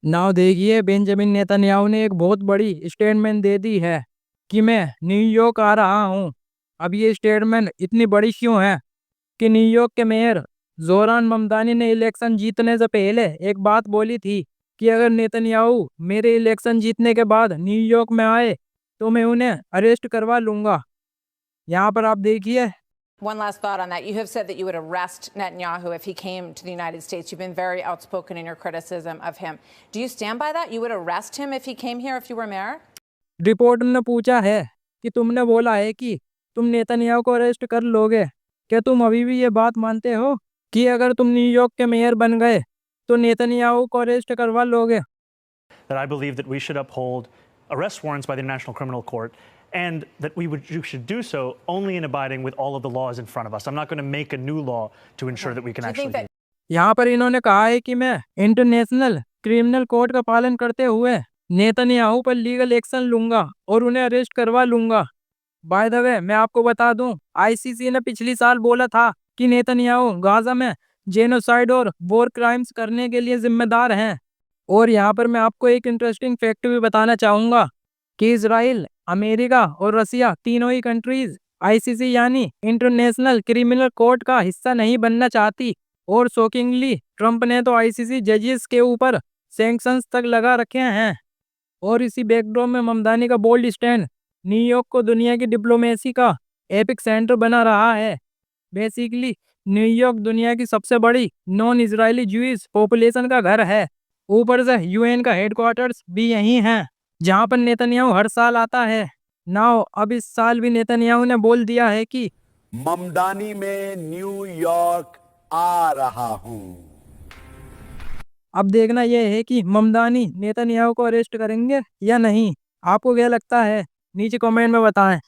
Now देखिए, Benjamin Netanyahu ने एक बहुत बड़ी स्टेटमेंट दे दी है कि मैं न्यूयॉर्क आ रहा हूँ। अब ये स्टेटमेंट इतनी बड़ी क्यों है कि न्यूयॉर्क के मेयर जोरान ममदानी ने इलेक्शन जीतने से पहले एक बात बोली थी कि अगर नेतन्याहू मेरे इलेक्शन जीतने के बाद न्यूयॉर्क में आए तो मैं उन्हें अरेस्ट करवा लूंगा। यहाँ पर आप देखिए। One last thought on that. You have said that you would arrest Netanyahu if he came to the United States. You've been very outspoken in your criticism of him. Do you stand by that? You would arrest him if he came here if you were mayor? Reporter ने पूछा है कि तुमने बोला है कि तुम Netanyahu को अरेस्ट कर लोगे। क्या तुम अभी भी ये बात मानते हो कि अगर तुम न्यूयॉर्क के मेयर बन गए तो नेतन्याहू को अरेस्ट करवा लोगे? That I believe that we should uphold arrest warrants by the International Criminal Court, and that you should do so only in abiding with all of the laws in front of us. I'm not going to make a new law to ensure that we can actually do it. यहाँ पर इन्होंने कहा है कि मैं international criminal code का पालन करते हुए नेतन्याहू पर लीगल एक्शन लूंगा और उन्हें अरेस्ट करवा लूंगा। बाय द वे, मैं आपको बता दूं, आईसीसी ने पिछली साल बोला था कि नेतन्याहू गाजा में जेनोसाइड और वॉर क्राइम्स करने के लिए जिम्मेदार हैं। और यहाँ पर मैं आपको एक इंटरेस्टिंग फैक्ट भी बताना चाहूंगा कि इजराइल, अमेरिका और रसिया तीनों ही कंट्रीज आईसीसी यानी इंटरनेशनल क्रिमिनल कोर्ट का हिस्सा नहीं बनना चाहती। और शॉकिंगली ट्रंप ने तो आईसीसी जजेस के ऊपर सैंक्शंस तक लगा रखे हैं। और इसी बैकड्रॉप में ममदानी का बोल्ड स्टैंड न्यूयॉर्क को दुनिया की डिप्लोमेसी का एपिक सेंटर बना रहा है। बेसिकली न्यूयॉर्क दुनिया की सबसे बड़ी नॉन इजरायली ज्यूइश पॉपुलेशन का घर है। ऊपर से यूएन का हेडक्वार्टर्स भी यहीं है जहां पर नेतन्याहू हर साल आता है। नाउ अब इस साल भी नेतन्याहू ने बोल दिया है कि ममदानी में न्यूयॉर्क आ रहा हूं। अब देखना यह है कि ममदानी नेतन्याहू को अरेस्ट करेंगे या नहीं। आपको क्या लगता है? नीचे कमेंट में बताएं।